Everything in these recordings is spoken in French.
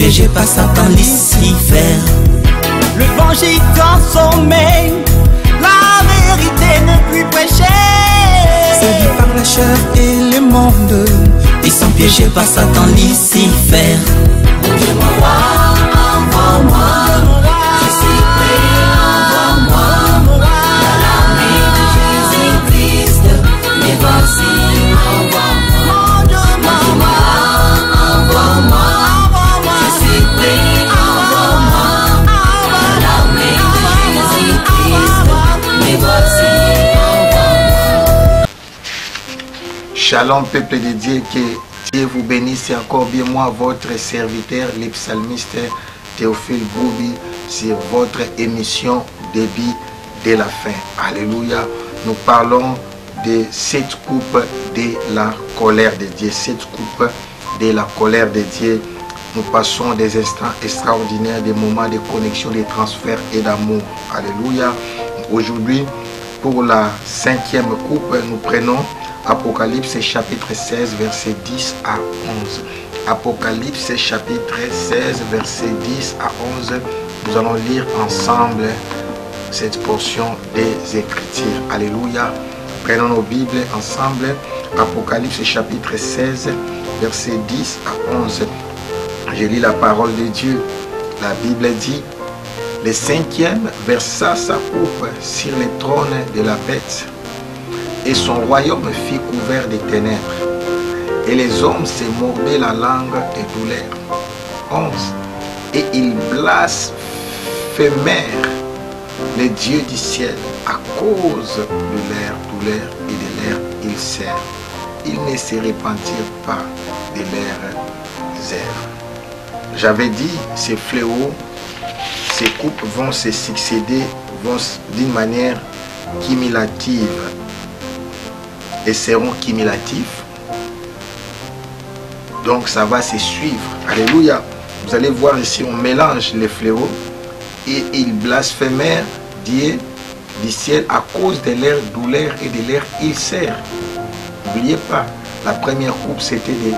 piégés par Satan Lucifer. Le vent gît en sommeil, la vérité ne plus prêcher. Séduits par la chair et le monde, ils sont piégés par Satan Lucifer. Mon Dieu, envoie-moi. Je suis prêt, envoie-moi. Dans l'armée de Jésus-Christ, mais voici, envoie-moi. Mon Dieu, envoie-moi. Je suis prêt, envoie-moi. Dans l'armée de Jésus-Christ, mais voici, envoie-moi. Shalom peuple de Dieu, que Dieu vous bénisse et encore bien moi, votre serviteur, le psalmiste Théophile Boubi, sur votre émission Début de la fin. Alléluia. Nous parlons de cette coupe de la colère de Dieu. Cette coupe de la colère de Dieu. Nous passons des instants extraordinaires, des moments de connexion, de transfert et d'amour. Alléluia. Aujourd'hui, pour la 5e coupe, nous prenons Apocalypse chapitre 16, verset 10 à 11. Apocalypse chapitre 16, verset 10 à 11. Nous allons lire ensemble cette portion des Écritures. Alléluia. Prenons nos Bibles ensemble. Apocalypse chapitre 16, verset 10 à 11. Je lis la parole de Dieu. La Bible dit: le 5e versa sa coupe sur le trône de la bête, et son royaume fut couvert de ténèbres, et les hommes se mordaient la langue de douleur. 11. Et ils blasphémèrent le Dieu du ciel à cause de leur douleur et de leur ulcère. Ils ne se repentirent pas de leurs œuvres. J'avais dit, ces fléaux, ces coupes vont se succéder d'une manière cumulative et seront cumulatifs. Donc ça va se suivre. Alléluia. Vous allez voir ici, on mélange les fléaux. Et ils blasphémèrent Dieu du ciel à cause de leur douleur et de leur ulcère. N'oubliez pas, la première coupe c'était des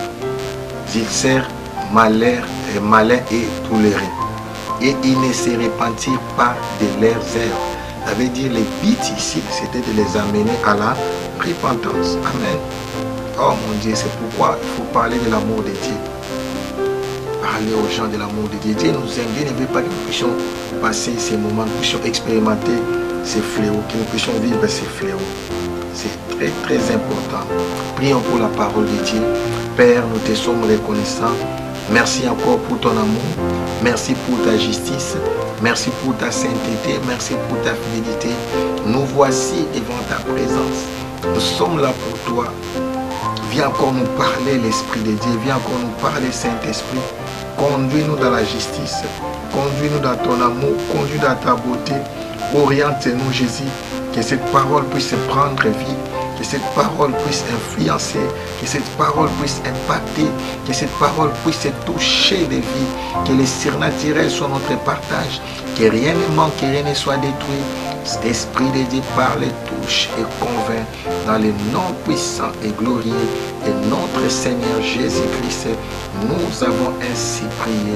ulcères malins et douloureux. Et ils ne se repentirent pas de leurs œuvres. Ça veut dire les buts ici, c'était de les amener à la repentance. Amen. Oh mon Dieu, c'est pourquoi il faut parler de l'amour de Dieu. Parler aux gens de l'amour de Dieu. Dieu nous aime. Dieu ne veut pas que nous puissions passer ces moments, que nous puissions expérimenter ces fléaux, que nous puissions vivre ces fléaux. C'est très très important. Prions pour la parole de Dieu. Père, nous te sommes reconnaissants. Merci encore pour ton amour. Merci pour ta justice. Merci pour ta sainteté. Merci pour ta fidélité. Nous voici devant ta présence. Nous sommes là pour toi. Viens encore nous parler, l'Esprit de Dieu. Viens encore nous parler, Saint-Esprit. Conduis-nous dans la justice. Conduis-nous dans ton amour. Conduis dans ta beauté. Oriente-nous, Jésus. Que cette parole puisse prendre vie. Que cette parole puisse influencer, que cette parole puisse impacter, que cette parole puisse toucher des vies, que les surnaturels soient notre partage, que rien ne manque, que rien ne soit détruit. Cet Esprit de Dieu parle, touche et convainc dans le nom puissant et glorieux de notre Seigneur Jésus-Christ. Nous avons ainsi prié.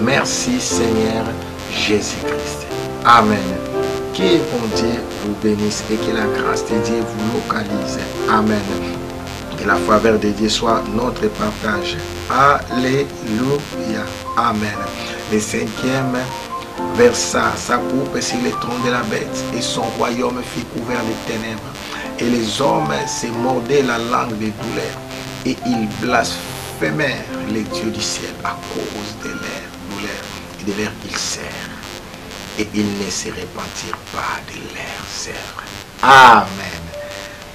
Merci Seigneur Jésus-Christ. Amen. Que bon Dieu vous bénisse et que la grâce de Dieu vous localise. Amen. Que la faveur de Dieu soit notre partage. Alléluia. Amen. Le 5e versa sa coupe sur le trône de la bête, et son royaume fut couvert de ténèbres. Et les hommes se mordaient la langue de douleur, et ils blasphémèrent les dieux du ciel à cause de leur douleur et de leur ulcère. Et ils ne se repentirent pas de leurs œuvres. Amen.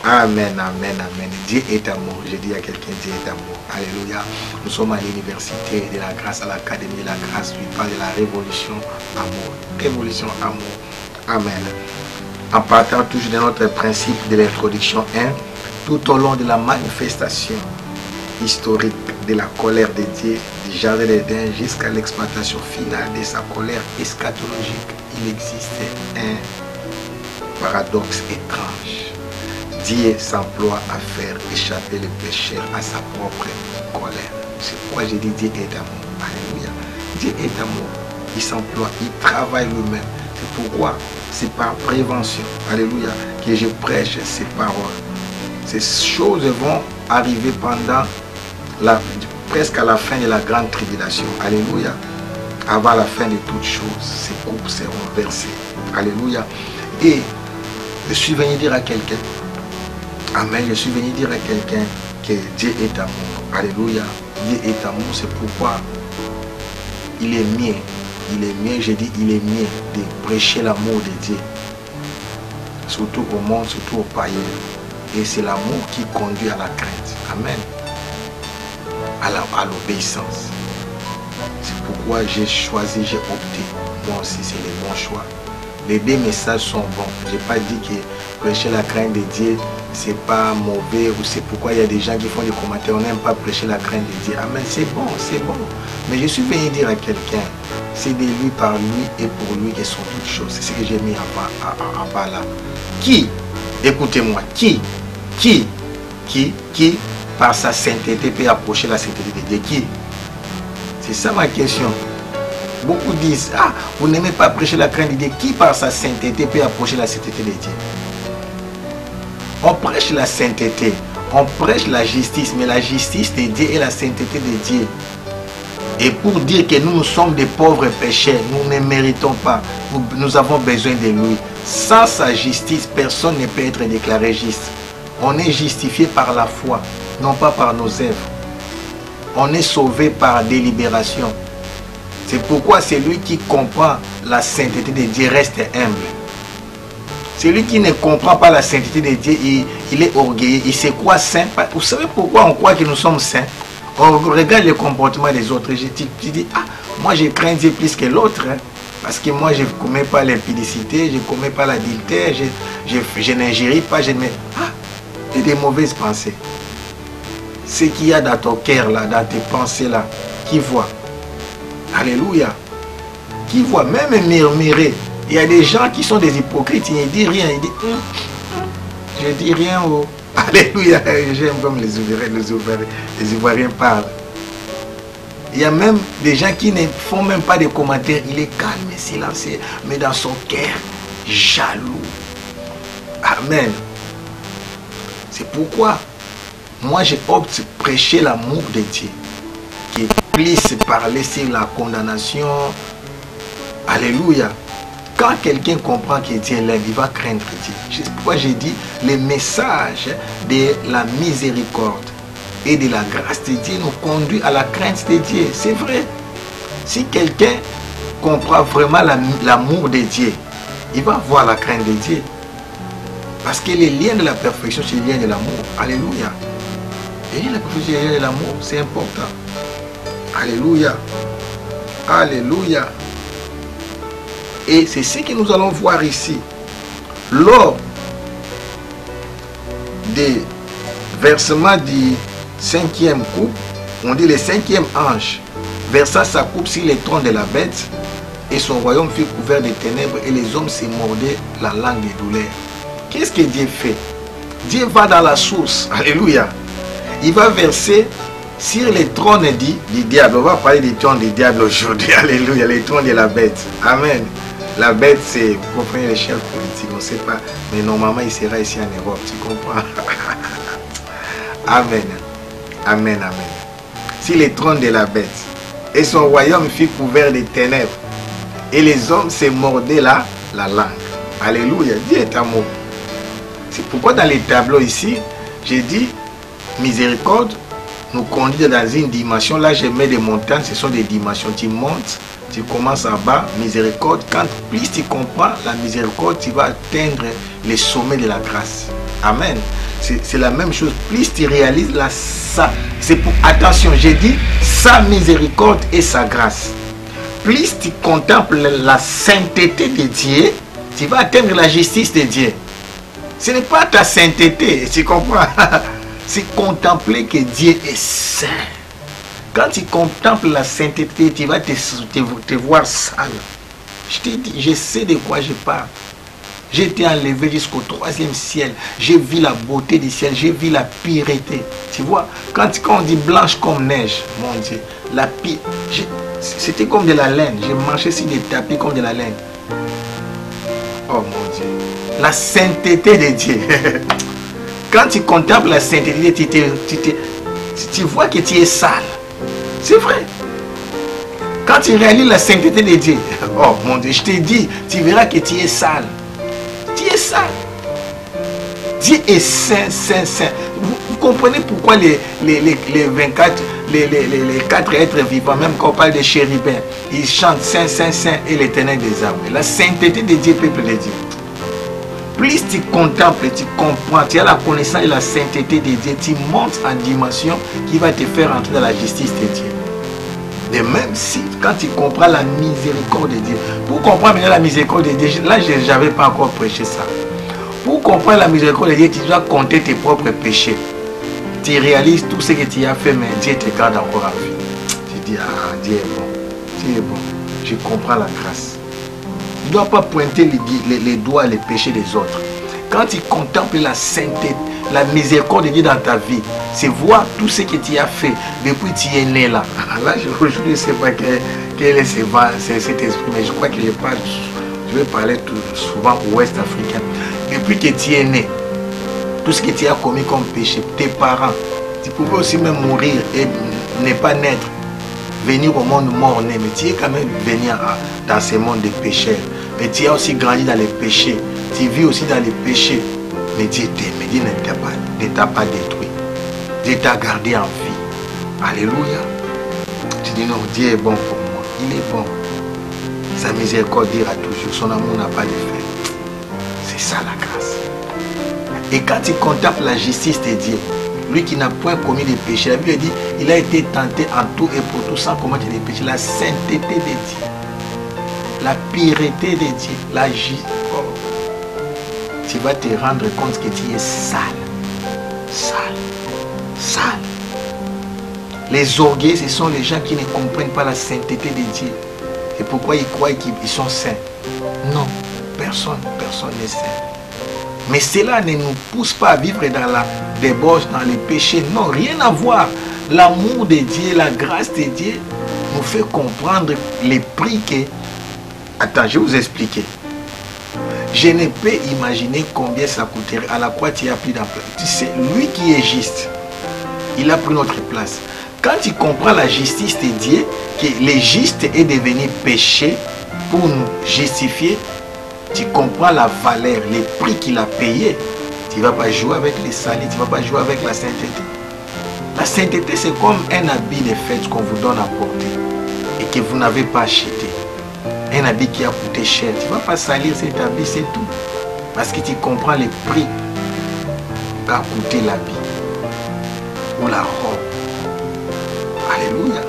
Amen, amen, amen. Dieu est amour. Je dis à quelqu'un, Dieu est amour. Alléluia. Nous sommes à l'université de la grâce, à l'académie de la grâce. Lui parle de la révolution amour. Révolution amour. Amen. En partant toujours de notre principe de l'introduction 1, tout au long de la manifestation historique de la colère de Dieu du jardin d'Éden jusqu'à l'exploitation finale de sa colère eschatologique, il existe un paradoxe étrange. Dieu s'emploie à faire échapper le pécheur à sa propre colère. C'est pourquoi j'ai dit Dieu est amour. Alléluia. Dieu est amour. Il s'emploie, il travaille lui-même. C'est pourquoi c'est par prévention, alléluia, que je prêche ces paroles. Ces choses vont arriver pendant presque à la fin de la grande tribulation. Alléluia. Avant la fin de toutes choses, ces coupes seront versées. Alléluia. Et je suis venu dire à quelqu'un, amen, je suis venu dire à quelqu'un que Dieu est amour. Alléluia. Dieu est amour, c'est pourquoi il est mieux. Il est mieux, j'ai dit, il est mieux de prêcher l'amour de Dieu. Surtout au monde, surtout aux païens. Et c'est l'amour qui conduit à la crainte. Amen. À l'obéissance. C'est pourquoi j'ai choisi, j'ai opté. Moi aussi, c'est le bon choix. Les deux messages sont bons. Je n'ai pas dit que prêcher la crainte de Dieu, c'est pas mauvais. Ou c'est pourquoi il y a des gens qui font des commentaires. On n'aime pas prêcher la crainte de Dieu. Amen. C'est bon, c'est bon. Mais je suis venu dire à quelqu'un, c'est de lui, par lui et pour lui que sont toutes choses. C'est ce que j'ai mis en bas là. Qui, écoutez-moi, qui, par sa sainteté peut approcher la sainteté de Dieu? Qui? C'est ça ma question. Beaucoup disent, ah, vous n'aimez pas prêcher la crainte de Dieu. Qui par sa sainteté peut approcher la sainteté de Dieu? On prêche la sainteté, on prêche la justice, mais la justice de Dieu et la sainteté de Dieu. Et pour dire que nous sommes des pauvres pécheurs, nous ne méritons pas, nous avons besoin de lui. Sans sa justice, personne ne peut être déclaré juste. On est justifié par la foi, non pas par nos œuvres. On est sauvé par délibération. C'est pourquoi celui qui comprend la sainteté de Dieu reste humble. Celui qui ne comprend pas la sainteté de Dieu, il est orgueilleux, il se croit saint. Vous savez pourquoi on croit que nous sommes saints? On regarde le comportement des autres. Tu dis, ah, moi je crains Dieu plus que l'autre. Hein, parce que moi je ne commets pas l'impudicité, je ne commets pas l'adultère, je n'ingéris pas, je ne mets... Ah, et des mauvaises pensées. Ce qu'il y a dans ton cœur là, dans tes pensées là, qui voit? Alléluia. Qui voit? Même murmurer. Il y a des gens qui sont des hypocrites, ils ne disent rien. Ils disent, je dis rien. Oh. Alléluia. J'aime comme les Ivoiriens parlent. Il y a même des gens qui ne font même pas de commentaires. Il est calme et silencieux, mais dans son cœur, jaloux. Amen. C'est pourquoi moi j'ai opté prêcher l'amour de Dieu, qui puisse parler sur la condamnation. Alléluia. Quand quelqu'un comprend que Dieu l'aime, il va craindre Dieu. C'est pourquoi j'ai dit le message de la miséricorde et de la grâce de Dieu nous conduit à la crainte de Dieu. C'est vrai. Si quelqu'un comprend vraiment l'amour de Dieu, il va voir la crainte de Dieu. Parce que les liens de la perfection, c'est les liens de l'amour. Alléluia. Et la perfection, c'est les liens de l'amour. C'est important. Alléluia. Alléluia. Et c'est ce que nous allons voir ici. Lors des versements du 5e coupe, on dit le 5e ange versa sa coupe sur les trônes de la bête et son royaume fut couvert de ténèbres et les hommes se mordaient la langue de douleur. Qu'est-ce que Dieu fait? Dieu va dans la source. Alléluia. Il va verser sur les trônes du diable. On va parler des trônes du diable aujourd'hui. Alléluia. Les trônes de la bête. Amen. La bête, c'est, vous comprenez, les chefs politiques, on ne sait pas. Mais normalement, il sera ici en Europe. Tu comprends? Amen. Amen, amen. Sur les trônes de la bête. Et son royaume fut couvert de ténèbres. Et les hommes se mordaient la langue. Alléluia. Dieu est amour. C'est pourquoi dans les tableaux ici, j'ai dit, miséricorde nous conduit dans une dimension. Là, je mets des montagnes, ce sont des dimensions. Tu montes, tu commences en bas, miséricorde. Quand plus tu comprends la miséricorde, tu vas atteindre les sommets de la grâce. Amen. C'est la même chose. Plus tu réalises c'est pour, attention, j'ai dit sa miséricorde et sa grâce. Plus tu contemples la sainteté de Dieu, tu vas atteindre la justice de Dieu. Ce n'est pas ta sainteté, tu comprends? C'est contempler que Dieu est saint. Quand tu contemples la sainteté, tu vas te voir sale. Je te dis, je sais de quoi je parle. J'ai été enlevé jusqu'au 3e ciel. J'ai vu la beauté du ciel. J'ai vu la pureté. Tu vois, quand on dit blanche comme neige, mon Dieu, la pureté, c'était comme de la laine. J'ai marché sur des tapis comme de la laine. Oh mon Dieu. La sainteté de Dieu. Quand tu contemples la sainteté, tu vois que tu es sale. C'est vrai. Quand tu réalises la sainteté de Dieu, oh mon Dieu, je te dis, tu verras que tu es sale. Tu es sale. Dieu est saint, saint, saint. Vous comprenez pourquoi les 24, les 4 êtres vivants, même quand on parle des chérubins, ils chantent saint, saint, saint et l'éternel des armées. La sainteté de Dieu, peuple de Dieu. Plus tu contemples, tu comprends, tu as la connaissance de la sainteté de Dieu, tu montes en dimension qui va te faire entrer dans la justice de Dieu. De même si, quand tu comprends la miséricorde de Dieu, pour comprendre maintenant la miséricorde de Dieu, là je n'avais pas encore prêché ça. Pour comprendre la miséricorde de Dieu, tu dois compter tes propres péchés. Tu réalises tout ce que tu as fait, mais Dieu te garde encore en vie. Tu dis, ah, Dieu est bon. Dieu est bon. Je comprends la grâce. Tu ne dois pas pointer les doigts, les péchés des autres. Quand tu contemples la sainteté, la miséricorde de Dieu dans ta vie, c'est voir tout ce que tu as fait depuis que tu es né là. Là, je ne sais pas quel est cet esprit, mais je crois que je vais parler souvent au Ouest africain. Depuis que tu es né, tout ce que tu as commis comme péché, tes parents, tu pouvais aussi même mourir et ne pas naître, venir au monde mort-né, mais tu es quand même venu dans ce monde de pécheurs. Mais tu as aussi grandi dans les péchés, tu vis aussi dans les péchés. Mais Dieu t'aime, Dieu ne t'a pas détruit. Dieu t'a gardé en vie. Alléluia. Tu dis non, Dieu est bon pour moi. Il est bon. Sa miséricorde dira toujours. Son amour n'a pas de fin. C'est ça la grâce. Et quand tu contemples la justice de Dieu, lui qui n'a point commis de péché, la Bible dit, il a été tenté en tout et pour tout sans commettre des péchés. La sainteté de Dieu, la pureté de Dieu, la justice. Tu vas te rendre compte que tu es sale. Sale. Sale. Les orgueils, ce sont les gens qui ne comprennent pas la sainteté de Dieu. Et pourquoi ils croient qu'ils sont saints? Non, personne n'est saint. Mais cela ne nous pousse pas à vivre dans la débauche, dans les péchés. Non, rien à voir. L'amour de Dieu, la grâce de Dieu nous fait comprendre les prix que... Attends, je vais vous expliquer. Je ne peux imaginer combien ça coûterait. À la croix, tu as pris d'ampleur. Tu sais, lui qui est juste, il a pris notre place. Quand tu comprends la justice de Dieu, que le juste est devenu péché pour nous justifier, tu comprends la valeur, le prix qu'il a payé. Tu ne vas pas jouer avec les salis, tu ne vas pas jouer avec la sainteté. La sainteté, c'est comme un habit de fête qu'on vous donne à porter et que vous n'avez pas acheté. Un habit qui a coûté cher. Tu ne vas pas salir cet habit, c'est tout. Parce que tu comprends le prix qu'a coûté l'habit ou la robe. Alléluia.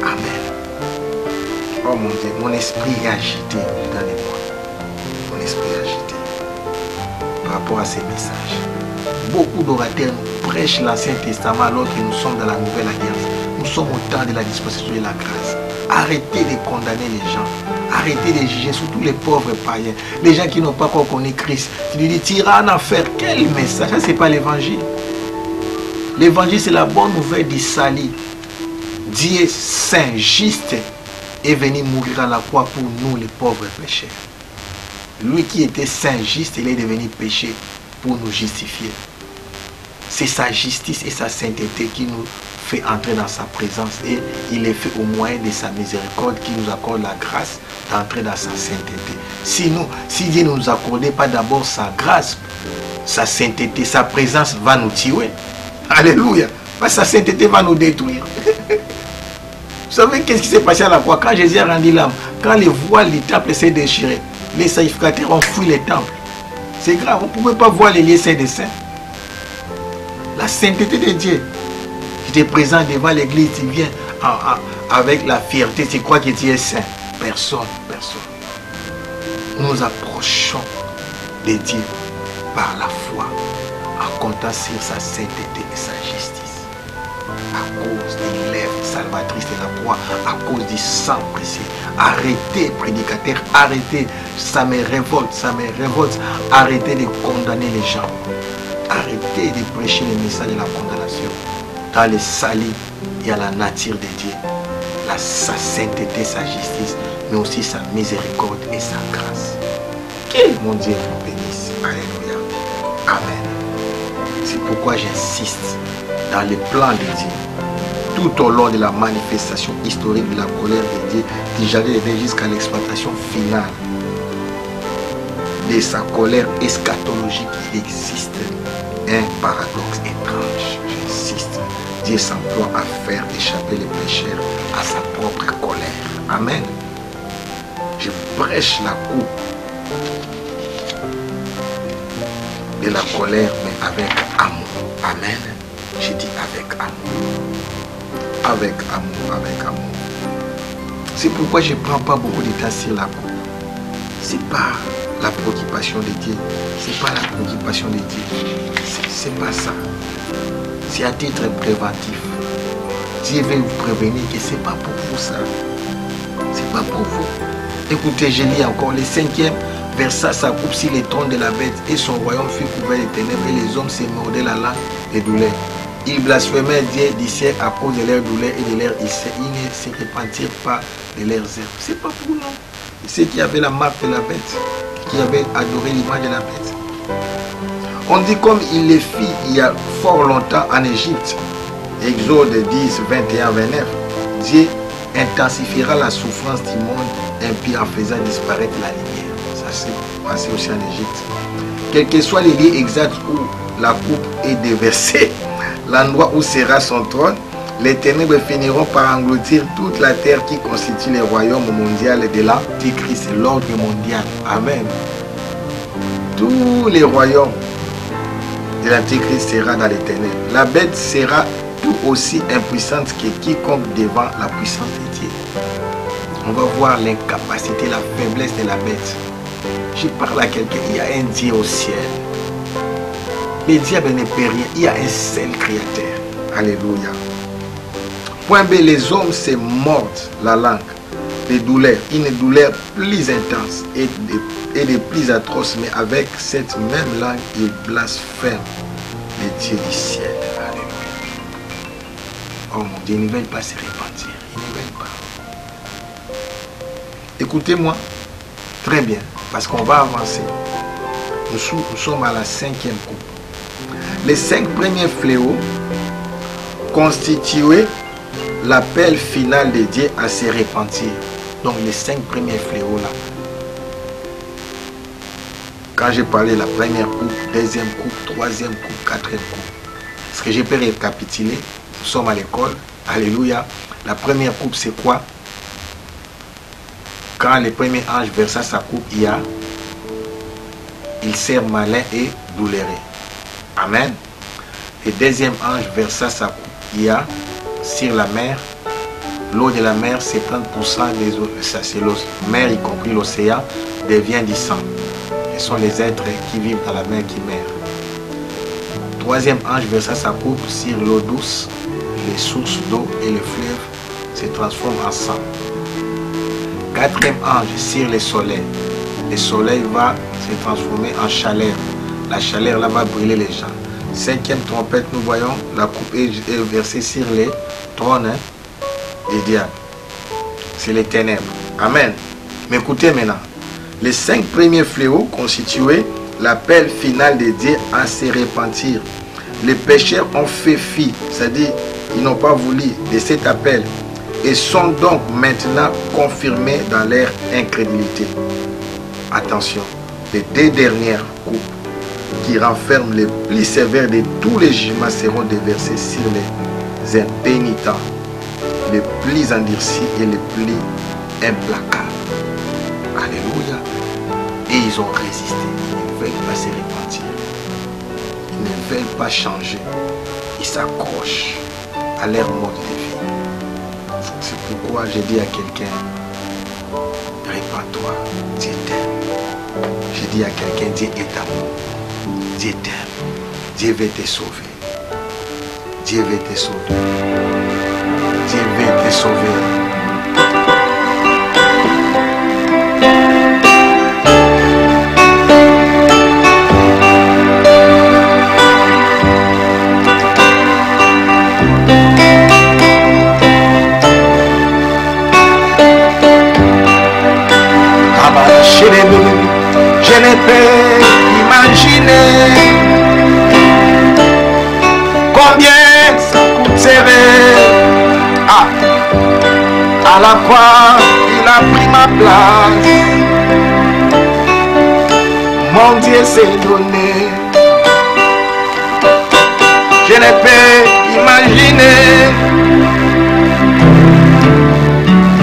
Amen. Oh mon Dieu, mon esprit est agité dans les mois. Mon esprit est agité par rapport à ces messages. Beaucoup d'orateurs nous prêchent l'Ancien Testament alors que nous sommes dans la Nouvelle Alliance. Nous sommes au temps de la disposition de la grâce. Arrêtez de condamner les gens. Arrêtez de juger, surtout les pauvres païens. Les gens qui n'ont pas encore connu Christ. Tu lui dis, tu iras en enfer. Quel message? Ça, ce n'est pas l'évangile. L'évangile, c'est la bonne nouvelle du salut. Dieu saint, juste, est venu mourir à la croix pour nous, les pauvres pécheurs. Lui qui était saint, juste, il est devenu péché pour nous justifier. C'est sa justice et sa sainteté qui nous fait entrer dans sa présence, et il est fait au moyen de sa miséricorde qui nous accorde la grâce d'entrer dans sa sainteté. Sinon, si Dieu ne nous accordait pas d'abord sa grâce, sa sainteté, sa présence va nous tuer. Alléluia. Parce que sa sainteté va nous détruire. Vous savez qu'est-ce qui s'est passé à la croix? Quand Jésus a rendu l'âme, quand les voiles du temple s'est déchirées, les sacrificateurs ont fui les temples. C'est grave, on ne pouvait pas voir les lieux saints des saints. La sainteté de Dieu. Tu te présentes devant l'église, tu viens avec la fierté, tu crois que tu es saint. Personne. Nous nous approchons de Dieu par la foi, en comptant sur sa sainteté et sa justice. à cause de l'œuvre salvatrice de la croix, à cause du sang précieux. Arrêtez, prédicateurs, arrêtez. Ça me révolte, ça me révolte. Arrêtez de condamner les gens. Arrêtez de prêcher le message de la condamnation. Dans le salut, il y a la nature de Dieu, sa sainteté, sa justice, mais aussi sa miséricorde et sa grâce. Que mon Dieu vous bénisse. Alléluia. Amen. C'est pourquoi j'insiste dans le plan de Dieu, tout au long de la manifestation historique de la colère de Dieu, qui j'allais aider jusqu'à l'exploitation finale de sa colère eschatologique. Il existe un paradoxe étrange. J'insiste. Dieu s'emploie à faire échapper les pécheurs à sa propre colère. Amen. Je prêche la coupe de la colère, mais avec amour. Amen. Je dis avec amour. Avec amour, avec amour. C'est pourquoi je ne prends pas beaucoup de temps sur la coupe. C'est pas la préoccupation de Dieu. C'est pas la préoccupation de Dieu. C'est pas ça. C'est à titre préventif. Dieu veut vous prévenir que c'est pas pour vous ça. C'est pas pour vous. Écoutez, je lis encore le 5e verset, sa coupe sur les trônes de la bête et son royaume fut couvert de ténèbres et les hommes se mordaient la langue de douleur. Ils blasphémaient Dieu du ciel à cause de leur douleur et de leur essai. Ils ne se repentirent pas de leurs œuvres. C'est pas pour nous. Ceux qui avaient la marque de la bête, qui avaient adoré l'image de la bête. On dit comme il les fit il y a fort longtemps en Égypte. Exode 10, 21, 29. Dieu intensifiera la souffrance du monde impie en faisant disparaître la lumière. Ça s'est passé aussi en Égypte. Quel que soit les lieux exacts où la coupe est déversée, l'endroit où sera son trône, les ténèbres finiront par engloutir toute la terre qui constitue le royaume mondial de l'Antichrist, l'ordre mondial. Amen. Tous les royaumes de l'Antichrist sera dans les ténèbres. La bête sera tout aussi impuissante que quiconque devant la puissance de Dieu. On va voir l'incapacité, la faiblesse de la bête. Je parle à quelqu'un, il y a un Dieu au ciel. Le diable ne peut rien, il y a un seul créateur. Alléluia. Point B, les hommes se mordent la langue de douleur, une douleur plus intense et de plus atroce, mais avec cette même langue, ils blasphèment le Dieu du ciel. Alléluia. Oh mon Dieu, ils ne veulent pas se repentir, ils ne veulent pas. Écoutez-moi très bien, parce qu'on va avancer. Nous sommes à la 5e coupe. Les 5 premiers fléaux constituaient l'appel final de Dieu à se repentir. Donc les 5 premiers fléaux là. Quand j'ai parlé de la première coupe, deuxième coupe, troisième coupe, quatrième coupe. Est-ce que je peux récapituler? Nous sommes à l'école. Alléluia. La première coupe, c'est quoi? Quand le premier ange versa sa coupe, il sert malin et douloureux. Amen. Le deuxième ange versa sa coupe, sur la mer. L'eau de la mer, 70% des eaux, ça c'est l'eau, mer y compris l'océan, devient du sang. Ce sont les êtres qui vivent dans la mer qui meurent. Troisième ange versa sa coupe sur l'eau douce, les sources d'eau et les fleuves se transforment en sang. Quatrième ange sur le soleil. Le soleil va se transformer en chaleur. La chaleur là va brûler les gens. Cinquième trompette, nous voyons la coupe est versée sur les trônes des diables. C'est les ténèbres. Amen. Mais écoutez maintenant. Les 5 premiers fléaux constituaient l'appel final de Dieu à se repentir. Les pécheurs ont fait fi, c'est-à-dire ils n'ont pas voulu de cet appel et sont donc maintenant confirmés dans leur incrédulité. Attention, les 2 dernières coupes qui renferment les plus sévères de tous les jugements seront déversés sur les impénitents, les plus endurcis et les plus implacables. Alléluia. Et ils ont résisté. Ils ne veulent pas se repentir. Ils ne veulent pas changer. Ils s'accrochent à leur mode de vie. C'est pourquoi je dis à quelqu'un, répands-toi, Dieu t'aime. Je dis à quelqu'un, Dieu est amour. Dieu t'aime. Dieu veut te sauver. Dieu veut te sauver. Dieu veut te sauver. Je ne peux imaginer combien ça coûterait. À la croix, il a pris ma place. Mon Dieu s'est donné. Je ne peux imaginer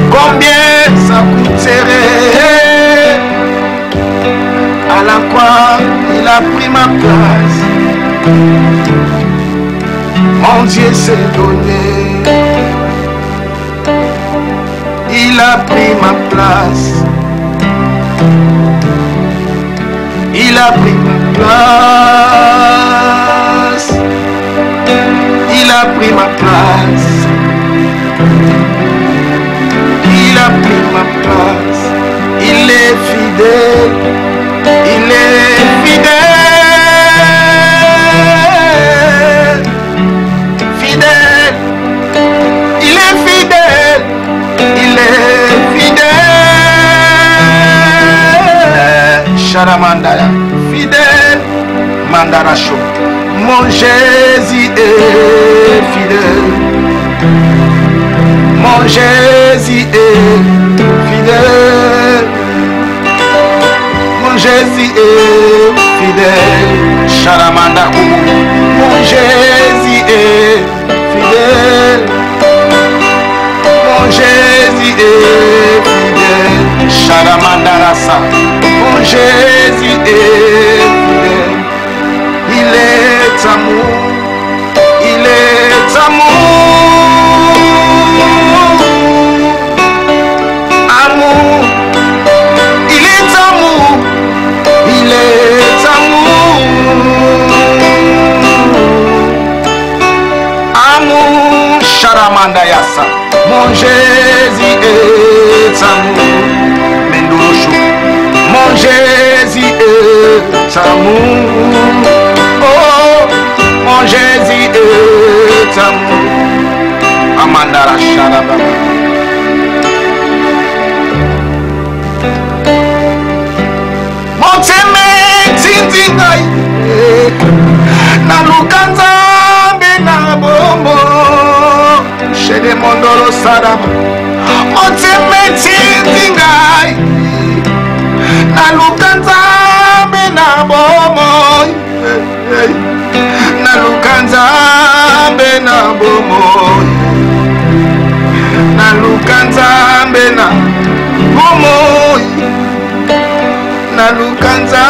combien ça coûterait. À la croix, il a pris ma place. Mon Dieu s'est donné. Il a pris ma place. Il a pris ma place. Il a pris ma place. Il a pris ma place. Il est fidèle. Il est fidèle, fidèle, il est fidèle, il est fidèle. Charamandaya, fidèle, Mandaracho. Mon Jésus est fidèle. Mon Jésus est fidèle. Mon Jésus est fidèle. Charamanda. Mon Jésus est fidèle. Mon Jésus est fidèle. Charamanda Rasa. Mon Jésus est fidèle. Il est amour. Il est amour. Amour. Il est amour. Il est amour. Amour. Charamanda Yasa. Mon Jésus est amour. Mendorocho. Mon Jésus est amour. Oh, mon Jésus est amour. Amandara Charababa. Mon Teme Tintingai. Na Lukanza Bena Bombo. Chez les Mondoro Saraba. Mon Teme Tintingai. Na Lukanza Bena Bombo. Na Lukanza Bena Bombo. Na Lukanza Bena Bombo. Na Lukanza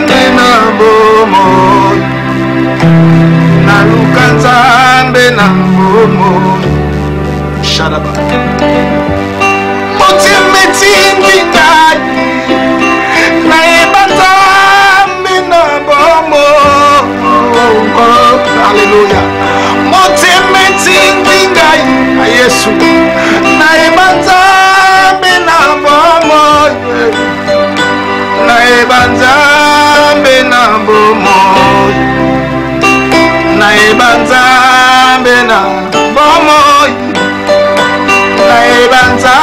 Bena Bombo. Na Lukanza Bena Bombo. Sharaba. Motimeti Ndingai. Na Ebanza Bena Bombo. Alléluia. Motimeti Ndingai. Yesu. Na Ebanza Bena Bombo. Na Ebanza Bena Bombo. Na Ebanza Bena Bombo. Na Ebanza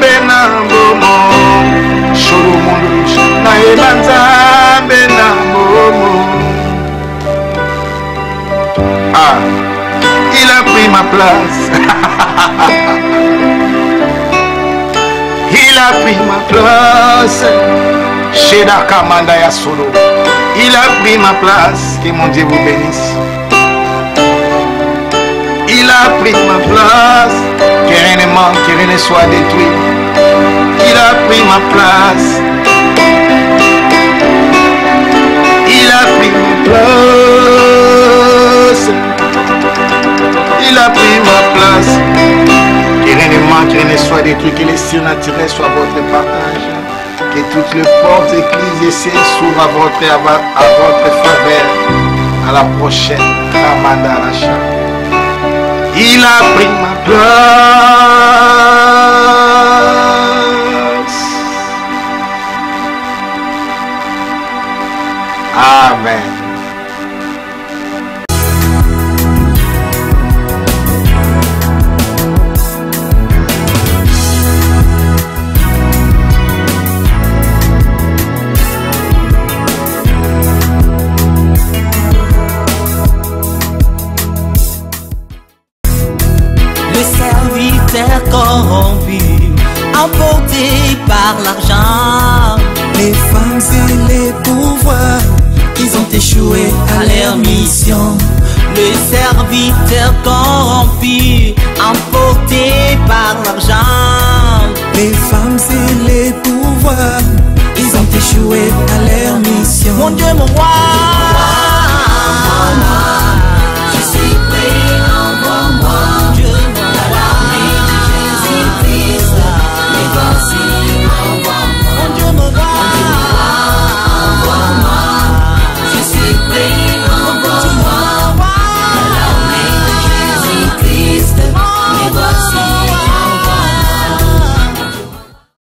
Bena Bombo. Shuru Mundu. Na Ebanza Bena Bombo. Ah, il a pris ma place. Il a pris ma place. Sheda Kamanda Yasolo. Il a pris ma place. Que mon Dieu vous bénisse. Il a pris ma place. Que rien ne manque, que rien ne soit détruit. Il a pris ma place. Il a pris ma place. Il a pris ma place. Que rien ne manque, que rien ne soit détruit. Que les surnaturels soient votre partage. Que toutes les portes ecclésiastiennes s'ouvrent à votre faveur. À la prochaine. Ramadaracha. Il a pris ma place. Amen. Le serviteur corrompu, emporté par l'argent. Les femmes et les pouvoirs, ils ont échoué à leur mission. Le serviteur corrompu, emporté par l'argent. Les femmes et les pouvoirs, ils ont échoué à leur mission. Mon Dieu, mon roi,